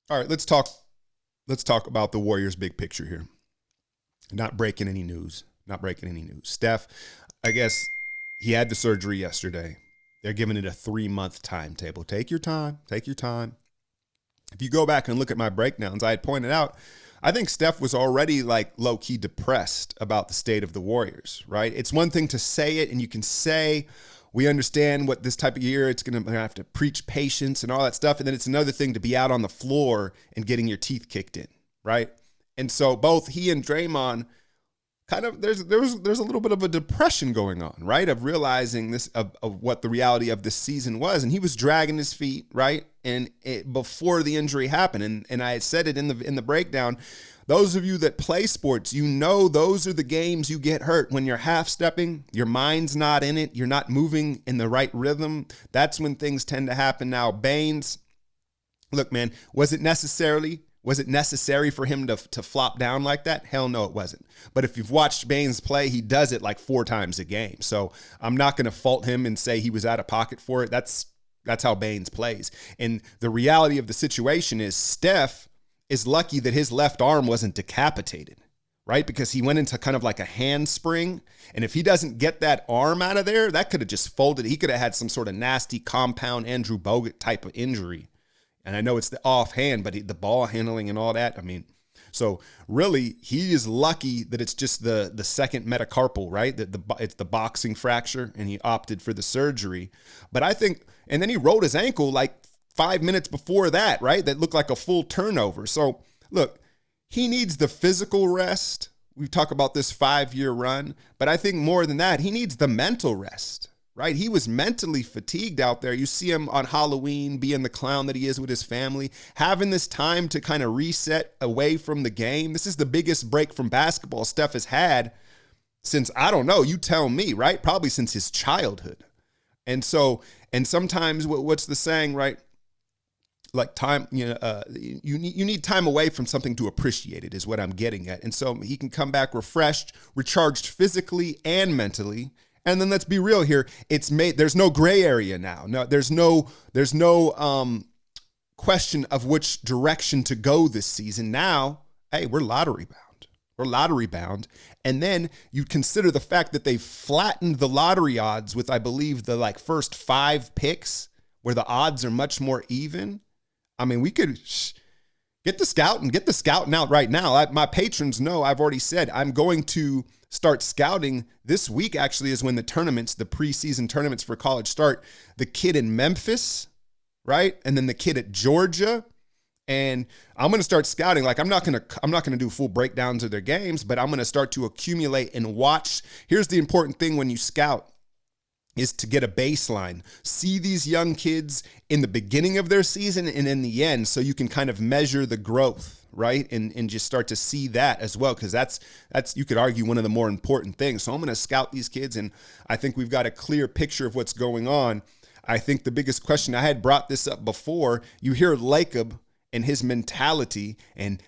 All right, let's talk. Let's talk about the Warriors' big picture here. Not breaking any news. Not breaking any news. Steph, I guess he had the surgery yesterday. They're giving it a 3-month timetable. Take your time. Take your time. If you go back and look at my breakdowns, I had pointed out, I think Steph was already like low-key depressed about the state of the Warriors, right? It's one thing to say it, and you can say, we understand what this type of year, it's going to have to preach patience and all that stuff. And then it's another thing to be out on the floor and getting your teeth kicked in, right? And so both he and Draymond kind of, there's a little bit of a depression going on, right? Of realizing this, of what the reality of this season was. And he was dragging his feet, right? And before the injury happened. And I had said it in the breakdown, those of you that play sports, you know those are the games you get hurt. When you're half-stepping, your mind's not in it, you're not moving in the right rhythm. That's when things tend to happen. Now, Baines, look, man, was it necessary for him to flop down like that? Hell no, it wasn't. But if you've watched Baines play, he does it like 4 times a game. So I'm not going to fault him and say he was out of pocket for it. That's how Baines plays. And the reality of the situation is Steph is lucky that his left arm wasn't decapitated, right? Because he went into kind of like a handspring. And if he doesn't get that arm out of there, that could have just folded. He could have had some sort of nasty compound Andrew Bogut type of injury. And I know it's the offhand, but the ball handling and all that. I mean, so really he is lucky that it's just the second metacarpal, right? It's the boxing fracture, and he opted for the surgery. But I think, and then he rolled his ankle like 5 minutes before that, right? That looked like a full turnover. So look, he needs the physical rest. We talk about this 5-year run, but I think more than that, he needs the mental rest, right? He was mentally fatigued out there. You see him on Halloween being the clown that he is with his family, having this time to kind of reset away from the game. This is the biggest break from basketball Steph has had since, I don't know, you tell me, right? Probably since his childhood. And so, and sometimes what's the saying, right? Like time, you need time away from something to appreciate it is what I'm getting at. And so he can come back refreshed, recharged physically and mentally. And then let's be real here. There's no gray area now. No, there's no question of which direction to go this season. Now, hey, we're lottery bound. We're lottery bound. And then you consider the fact that they've flattened the lottery odds with, I believe, the first 5 picks where the odds are much more even. I mean, we could get the scouting out right now. My patrons know I've already said I'm going to start scouting. This week actually is when the preseason tournaments for college start. The kid in Memphis, right? And then the kid at Georgia. And I'm going to start scouting. Like I'm not going to do full breakdowns of their games, but I'm going to start to accumulate and watch. Here's the important thing when you scout is to get a baseline. See these young kids in the beginning of their season and in the end, so you can kind of measure the growth, right? And just start to see that as well, because that's you could argue one of the more important things. So I'm going to scout these kids, and I think we've got a clear picture of what's going on. I think the biggest question, I had brought this up before, you hear Lacob and his mentality, and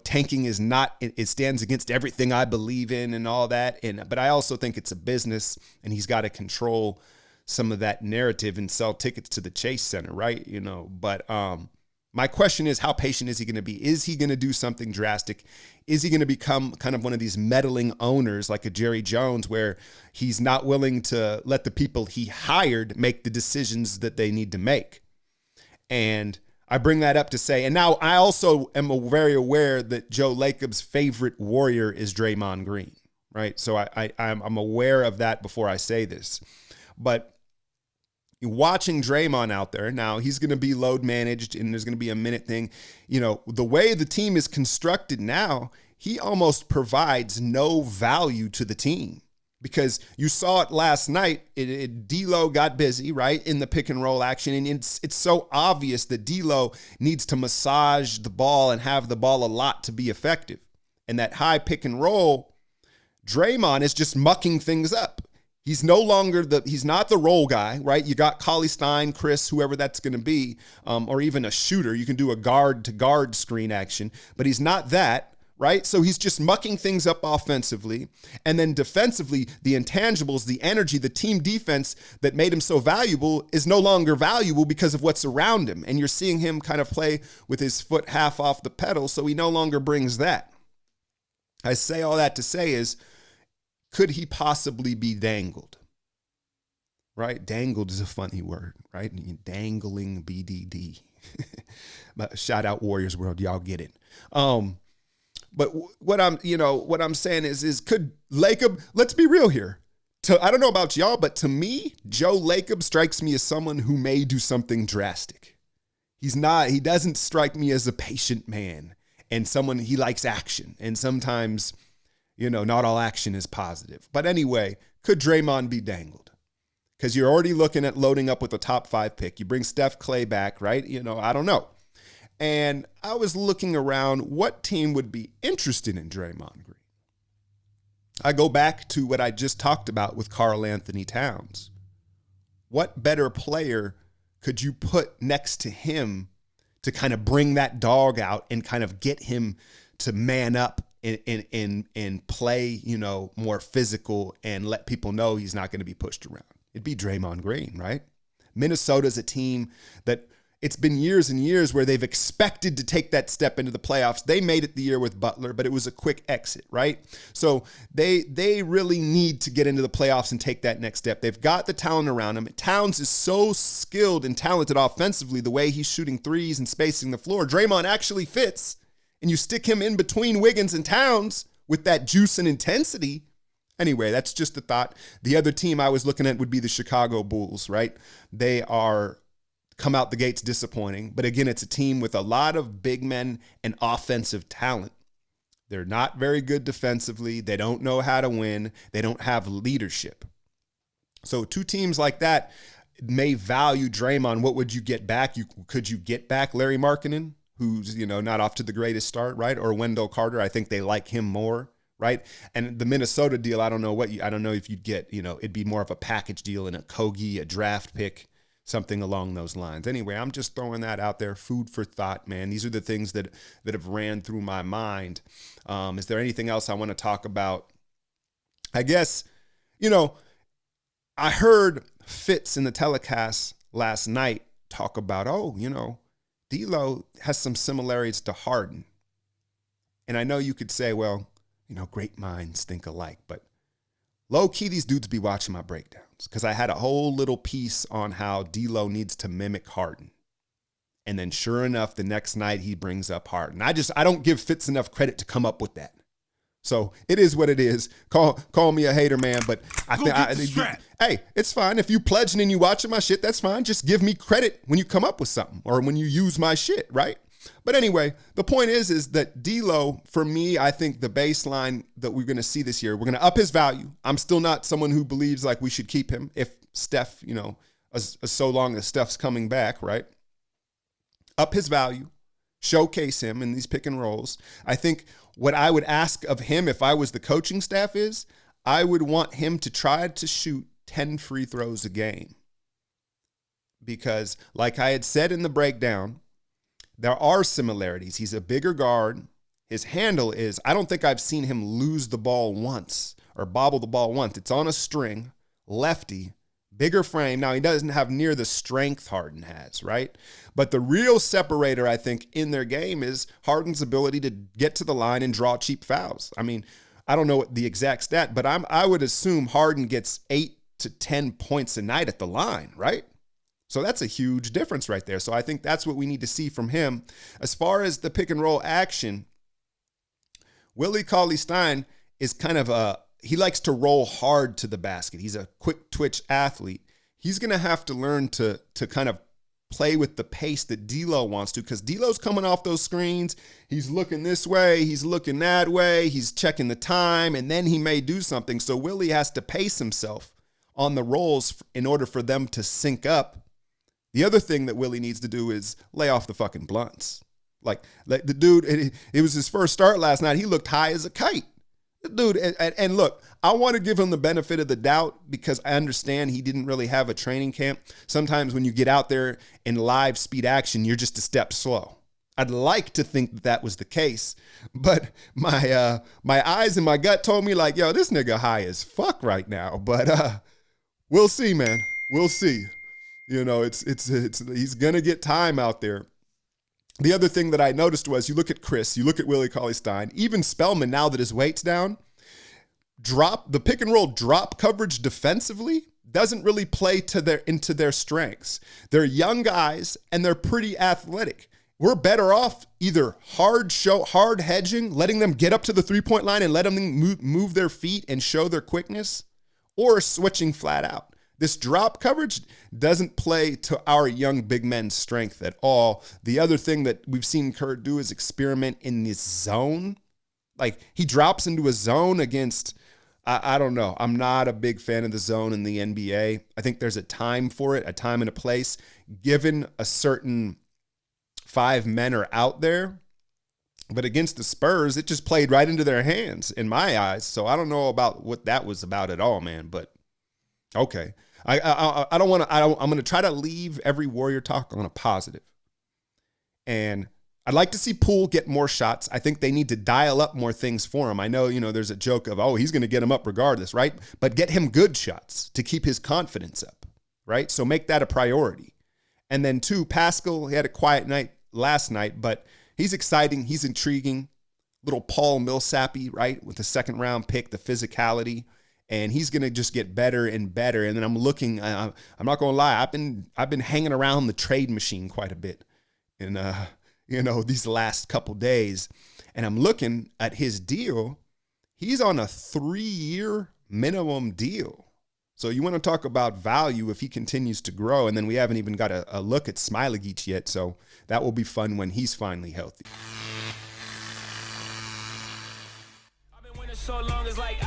tanking is not, it stands against everything I believe in and all that. But I also think it's a business, and he's got to control some of that narrative and sell tickets to the Chase Center, right? But my question is, how patient is he going to be? Is he going to do something drastic? Is he going to become kind of one of these meddling owners like a Jerry Jones, where he's not willing to let the people he hired make the decisions that they need to make? And I bring that up to say, and now I also am very aware that Joe Lacob's favorite Warrior is Draymond Green, right? So I'm aware of that before I say this. But watching Draymond out there, now he's going to be load managed, and there's going to be a minute thing. The way the team is constructed now, he almost provides no value to the team. Because you saw it last night, D'Lo got busy, right, in the pick and roll action. And it's so obvious that D'Lo needs to massage the ball and have the ball a lot to be effective. And that high pick and roll, Draymond is just mucking things up. He's no longer he's not the role guy, right? You got CauleyStein, Chris, whoever that's going to be, or even a shooter. You can do a guard to guard screen action, but he's not that. right? So he's just mucking things up offensively. And then defensively, the intangibles, the energy, the team defense that made him so valuable is no longer valuable because of what's around him. And you're seeing him kind of play with his foot half off the pedal, so he no longer brings that. I say all that to say is, could he possibly be dangled? Right? Dangled is a funny word, right? Dangling BDD. But shout out Warriors World, y'all get it. But what I'm saying is could Lacob, let's be real here. I don't know about y'all, but to me, Joe Lacob strikes me as someone who may do something drastic. He doesn't strike me as a patient man and someone, he likes action. And sometimes, not all action is positive. But anyway, could Draymond be dangled? Because you're already looking at loading up with a top 5 pick. You bring Steph Clay back, right? I don't know. And I was looking around what team would be interested in Draymond Green. I go back to what I just talked about with Karl Anthony Towns. What better player could you put next to him to kind of bring that dog out and kind of get him to man up and play, more physical and let people know he's not going to be pushed around? It'd be Draymond Green, right? Minnesota's a team that it's been years and years where they've expected to take that step into the playoffs. They made it the year with Butler, but it was a quick exit, right? So they really need to get into the playoffs and take that next step. They've got the talent around him. Towns is so skilled and talented offensively, the way he's shooting threes and spacing the floor. Draymond actually fits, and you stick him in between Wiggins and Towns with that juice and intensity. Anyway, that's just a thought. The other team I was looking at would be the Chicago Bulls, right? They are come out the gates disappointing. But again, it's a team with a lot of big men and offensive talent. They're not very good defensively. They don't know how to win. They don't have leadership. So two teams like that may value Draymond. What would you get back? Could you get back Larry Markkinen, who's, not off to the greatest start, right? Or Wendell Carter. I think they like him more, right? And the Minnesota deal, I don't know if you'd get, it'd be more of a package deal in a Kogi, a draft pick, something along those lines. Anyway, I'm just throwing that out there. Food for thought, man. These are the things that have ran through my mind. Is there anything else I want to talk about? I guess, I heard Fitz in the telecast last night talk about, D'Lo has some similarities to Harden. And I know you could say, well, great minds think alike, but low-key, these dudes be watching my breakdowns because I had a whole little piece on how D'Lo needs to mimic Harden. And then sure enough, the next night he brings up Harden. I don't give Fitz enough credit to come up with that. So it is what it is. Call me a hater, man, but I think hey, it's fine. If you pledging and you watching my shit, that's fine. Just give me credit when you come up with something or when you use my shit, right? But anyway, the point is that D'Lo, for me, I think the baseline that we're going to see this year, we're going to up his value. I'm still not someone who believes like we should keep him if Steph, so long as Steph's coming back, right? Up his value, showcase him in these pick and rolls. I think what I would ask of him if I was the coaching staff is I would want him to try to shoot 10 free throws a game. Because like I had said in the breakdown, there are similarities. He's a bigger guard. His handle is, I don't think I've seen him lose the ball once or bobble the ball once. It's on a string, lefty, bigger frame. Now, he doesn't have near the strength Harden has, right? But the real separator, I think, in their game is Harden's ability to get to the line and draw cheap fouls. I mean, I don't know what the exact stat, but I would assume Harden gets 8 to 10 points a night at the line, right? So that's a huge difference right there. So I think that's what we need to see from him. As far as the pick and roll action, Willie CauleyStein is kind of he likes to roll hard to the basket. He's a quick twitch athlete. He's going to have to learn to kind of play with the pace that D'Lo wants to, because D'Lo's coming off those screens. He's looking this way. He's looking that way. He's checking the time, and then he may do something. So Willie has to pace himself on the rolls in order for them to sync up. The other thing that Willie needs to do is lay off the fucking blunts. Like the dude, it was his first start last night. He looked high as a kite. The dude, and look, I want to give him the benefit of the doubt because I understand he didn't really have a training camp. Sometimes when you get out there in live speed action, you're just a step slow. I'd like to think that that was the case, but my eyes and my gut told me like, yo, this nigga high as fuck right now. But we'll see, man. We'll see. You know, it's he's gonna get time out there. The other thing that I noticed was you look at Chris, you look at Willie CauleyStein, even Spellman, now that his weight's down, the pick and roll drop coverage defensively doesn't really play into their strengths. They're young guys and they're pretty athletic. We're better off either hard hedging, letting them get up to the 3-point line and let them move their feet and show their quickness, or switching flat out. This drop coverage doesn't play to our young big men's strength at all. The other thing that we've seen Kurt do is experiment in this zone. Like, he drops into a zone against, I don't know. I'm not a big fan of the zone in the NBA. I think there's a time for it, a time and a place. Given a certain 5 men are out there, but against the Spurs, it just played right into their hands in my eyes. So I don't know about what that was about at all, man. But okay, I don't want to. I'm going to try to leave every Warrior talk on a positive, and I'd like to see Poole get more shots. I think they need to dial up more things for him. I know, there's a joke of, oh, he's going to get him up regardless, right? But get him good shots to keep his confidence up, right? So make that a priority. And then 2, Pascal, he had a quiet night last night, but he's exciting. He's intriguing. Little Paul Millsappy, right? With the 2nd round pick, the physicality. And he's going to just get better and better. And then I'm looking, I'm not going to lie. I've been hanging around the trade machine quite a bit in, these last couple days. And I'm looking at his deal. He's on a 3-year minimum deal. So you want to talk about value if he continues to grow. And then we haven't even got a look at Smailagic yet. So that will be fun when he's finally healthy. I've been winning so long, it's like